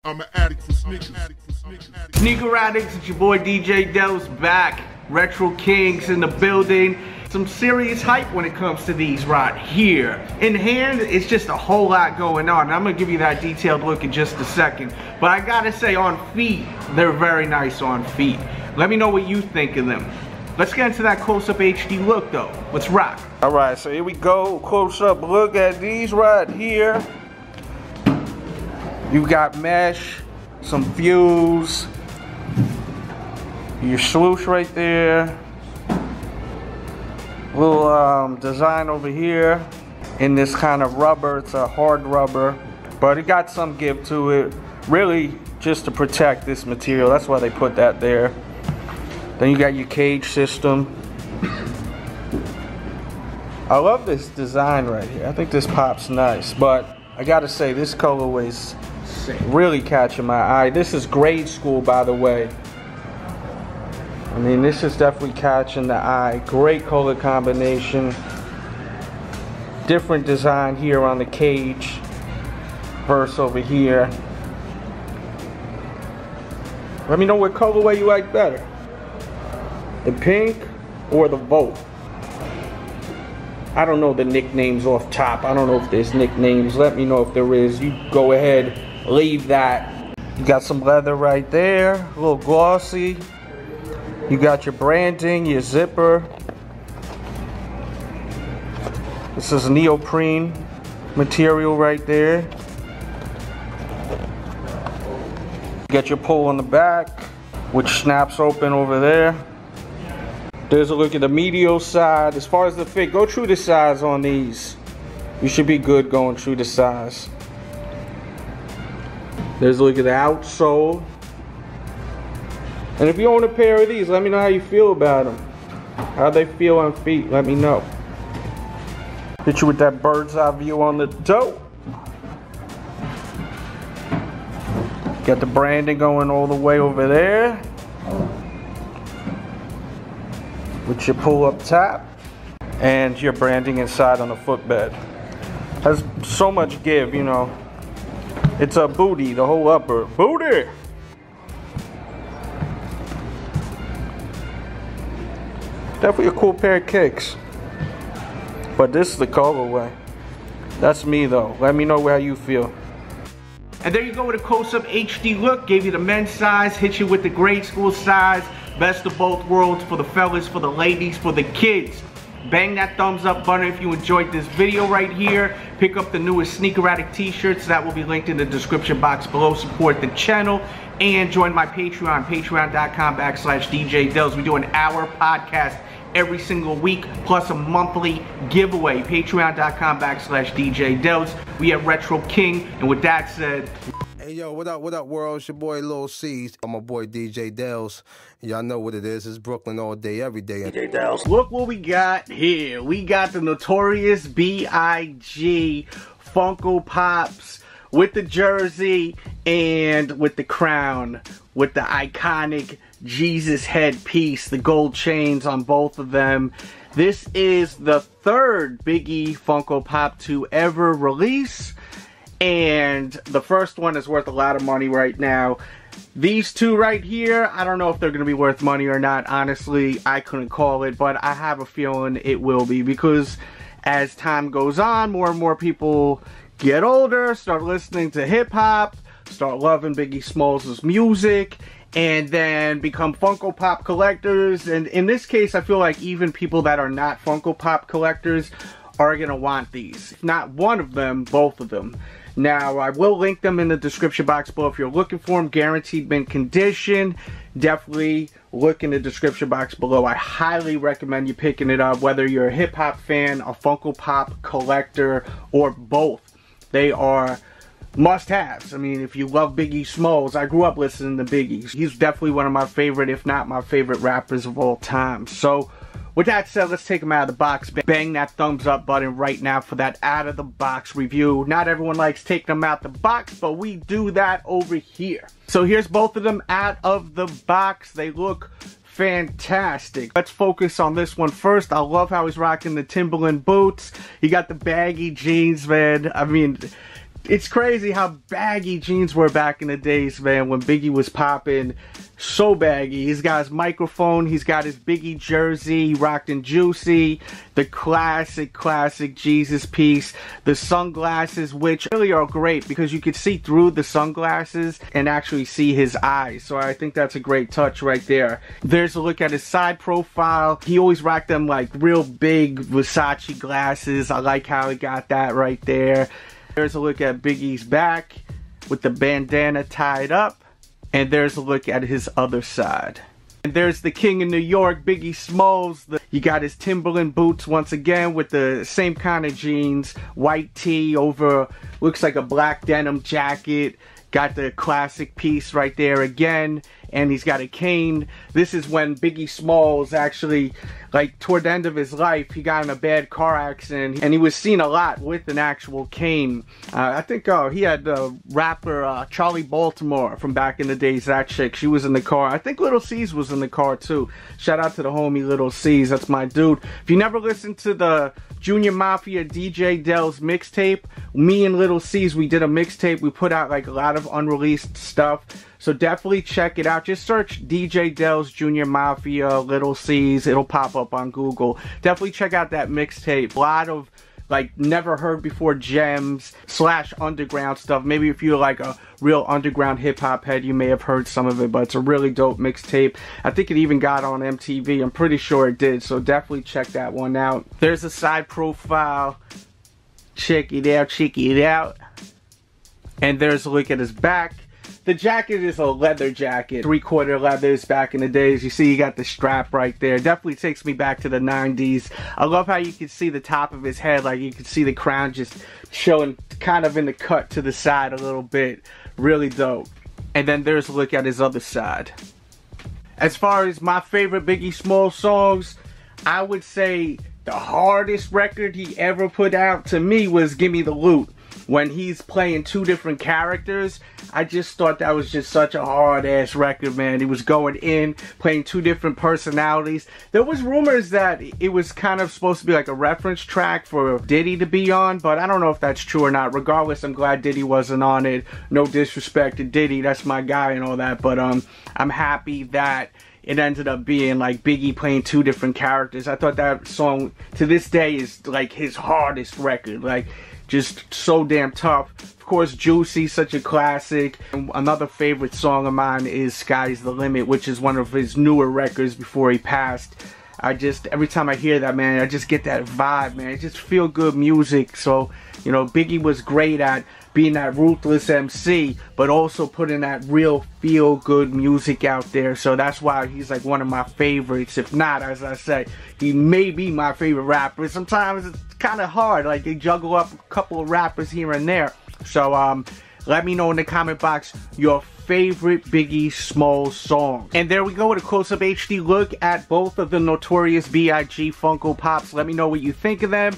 I'm an addict for sneakers. Sneaker addicts, it's your boy DJ Delz back. Retro Kings in the building. Some serious hype when it comes to these right here. In hand, it's just a whole lot going on. I'm gonna give you that detailed look in just a second. But I gotta say, on feet, they're very nice on feet. Let me know what you think of them. Let's get into that close-up HD look though. Let's rock. All right, so here we go. Close-up look at these right here. You got mesh, some fuse, your swoosh right there. Little design over here in this kind of rubber. It's a hard rubber, but it got some give to it. Really just to protect this material. That's why they put that there. Then you got your cage system. I love this design right here. I think this pop's nice, but I gotta say this colorway's really catching my eye. This is grade school, by the way. I mean, this is definitely catching the eye. Great color combination. Different design here on the cage versus over here. Let me know what colorway you like better. The pink or the Volt. I don't know the nicknames off top. I don't know if there's nicknames. Let me know if there is. You go ahead, leave that. You got some leather right there, a little glossy. You got your branding, your zipper. This is neoprene material right there. You got your pull on the back, which snaps open over there. There's a look at the medial side. As far as the fit, go true to size on these. You should be good going true to size. There's a look at the outsole. And if you own a pair of these, let me know how you feel about them. How they feel on feet, let me know. Hit you with that bird's eye view on the toe. Got the branding going all the way over there. With your pull-up top. And your branding inside on the footbed. Has so much give, you know. It's a booty, the whole upper. Booty! Definitely a cool pair of kicks. But this is the colorway. That's me though. Let me know how you feel. And there you go with a close-up HD look. Gave you the men's size, hit you with the grade school size. Best of both worlds for the fellas, for the ladies, for the kids. Bang that thumbs up button if you enjoyed this video right here. Pick up the newest Sneaker Addict t-shirts. That will be linked in the description box below. Support the channel. And join my Patreon, patreon.com/DJ Delz. We do an hour podcast every single week, plus a monthly giveaway. Patreon.com/DJ Delz. We have Retro King. And with that said, hey yo, what up world? It's your boy Lil C. I'm my boy DJ Delz. Y'all know what it is. It's Brooklyn all day, every day. DJ Delz. Look what we got here. We got the notorious Biggie Funko Pops with the jersey and with the crown, with the iconic Jesus headpiece, the gold chains on both of them. This is the third Biggie Funko Pop to ever release. And the first one is worth a lot of money right now. These two right here, I don't know if they're going to be worth money or not. Honestly, I couldn't call it, but I have a feeling it will be, because as time goes on, more and more people get older, start listening to hip-hop, start loving Biggie Smalls' music, and then become Funko Pop collectors. And in this case, I feel like even people that are not Funko Pop collectors are going to want these. If not one of them, both of them. Now, I will link them in the description box below if you're looking for them. Guaranteed mint condition. Definitely look in the description box below. I highly recommend you picking it up, whether you're a hip-hop fan, a Funko Pop collector, or both. They are must-haves. I mean, if you love Biggie Smalls, I grew up listening to Biggie. He's definitely one of my favorite, if not my favorite rappers of all time. So, with that said, let's take them out of the box. Bang that thumbs up button right now for that out of the box review. Not everyone likes taking them out the box, but we do that over here. So here's both of them out of the box. They look fantastic. Let's focus on this one first. I love how he's rocking the Timberland boots. You got the baggy jeans, man. I mean, It's crazy how baggy jeans were back in the days, man, when Biggie was popping. So baggy. He's got his microphone, he's got his Biggie jersey, rocked in Juicy, the classic Jesus piece, the sunglasses, which really are great because you could see through the sunglasses and actually see his eyes. So I think that's a great touch right there. There's a look at his side profile. He always rocked them like real big Versace glasses. I like how he got that right there. There's a look at Biggie's back with the bandana tied up. And there's a look at his other side. And there's the King of New York, Biggie Smalls. You got his Timberland boots once again with the same kind of jeans. White tee over, looks like a black denim jacket. Got the classic piece right there again. And he's got a cane. This is when Biggie Smalls actually, like toward the end of his life, he got in a bad car accident. And he was seen a lot with an actual cane. I think he had the rapper Charlie Baltimore from back in the days, that chick. She was in the car. I think Little C's was in the car too. Shout out to the homie Little C's. That's my dude. If you never listened to the Junior Mafia DJ Delz mixtape, me and Little C's, we did a mixtape. We put out like a lot of unreleased stuff. So definitely check it out. Just search DJ Delz Junior Mafia Little C's. It'll pop up on Google. Definitely check out that mixtape. A lot of like never heard before gems / underground stuff. Maybe if you're like a real underground hip hop head, you may have heard some of it, but it's a really dope mixtape. I think it even got on MTV. I'm pretty sure it did. So definitely check that one out. There's a side profile. Check it out. And there's a look at his back. The jacket is a leather jacket, 3/4 leathers back in the days. You see, you got the strap right there. Definitely takes me back to the 90s. I love how you can see the top of his head, like you can see the crown just showing kind of in the cut to the side a little bit. Really dope. And then there's a look at his other side. As far as my favorite Biggie Smalls songs, I would say the hardest record he ever put out to me was Gimme the Loot. When he's playing two different characters, I just thought that was just such a hard-ass record, man. He was going in, playing two different personalities. There was rumors that it was kind of supposed to be like a reference track for Diddy to be on, but I don't know if that's true or not. Regardless, I'm glad Diddy wasn't on it. No disrespect to Diddy, that's my guy and all that, but I'm happy that it ended up being like Biggie playing two different characters. I thought that song, to this day, is like his hardest record. Like, just so damn tough. Of course, Juicy, such a classic. And another favorite song of mine is Sky's the Limit, which is one of his newer records before he passed. Every time I hear that, man, I just get that vibe, man. It just feel good music. So, you know, Biggie was great at being that ruthless MC, but also putting that real feel-good music out there. So that's why he's like one of my favorites. If not, as I said, he may be my favorite rapper. Sometimes it's kind of hard. Like, they juggle up a couple of rappers here and there. So let me know in the comment box your favorite Biggie Smalls song. And there we go with a close-up HD look at both of the Notorious B.I.G. Funko Pops. Let me know what you think of them.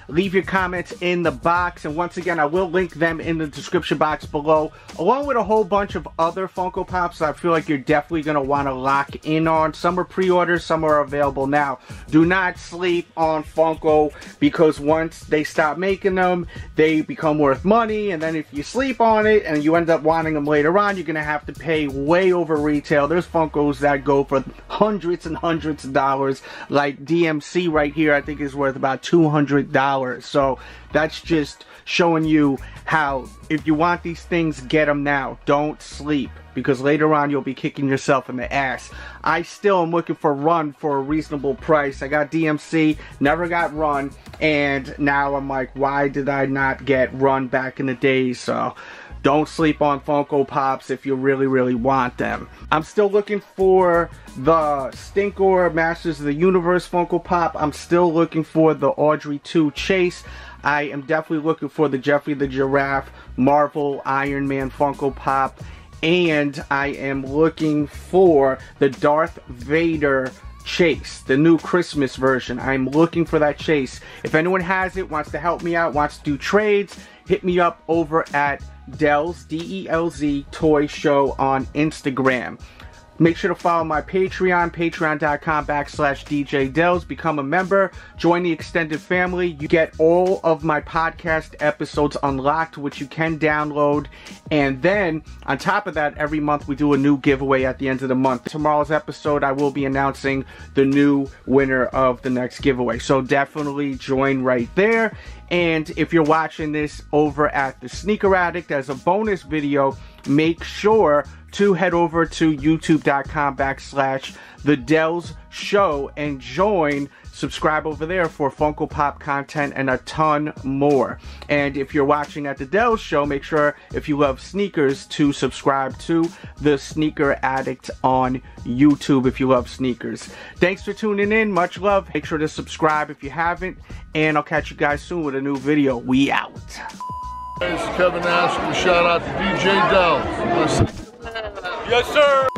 Leave your comments in the box, and once again, I will link them in the description box below, along with a whole bunch of other Funko Pops I feel like you're definitely going to want to lock in on. Some are pre-orders, some are available now. Do not sleep on Funko, because once they stop making them, they become worth money, and then if you sleep on it and you end up wanting them later on, you're going to have to pay way over retail. There's Funkos that go for hundreds and hundreds of dollars, like DMC right here, I think is worth about $200. So that's just showing you how, if you want these things, get them now. Don't sleep, because later on you'll be kicking yourself in the ass. I still am looking for Run for a reasonable price. I got DMC, never got Run, and now I'm like, why did I not get Run back in the days? So don't sleep on Funko Pops if you really, really want them. I'm still looking for the Stinkor Masters of the Universe Funko Pop. I'm still looking for the Audrey 2 Chase. I am definitely looking for the Jeffrey the Giraffe Marvel Iron Man Funko Pop. And I am looking for the Darth Vader Chase, the new Christmas version. I'm looking for that Chase. If anyone has it, wants to help me out, wants to do trades, hit me up over at Delz, D-E-L-Z, Toy Show on Instagram. Make sure to follow my Patreon, patreon.com/DJ Delz. Become a member, join the extended family. You get all of my podcast episodes unlocked, which you can download. And then, on top of that, every month we do a new giveaway at the end of the month. Tomorrow's episode, I will be announcing the new winner of the next giveaway. So definitely join right there. And if you're watching this over at the Sneaker Addict as a bonus video, make sure to head over to youtube.com/The Delz Show and join. Subscribe over there for Funko Pop content and a ton more. And if you're watching at The Delz Show, make sure, if you love sneakers, to subscribe to The Sneaker Addict on YouTube if you love sneakers. Thanks for tuning in. Much love. Make sure to subscribe if you haven't. And I'll catch you guys soon with a new video. We out. This is Kevin asking a shout out to DJ Delz. Yes, sir.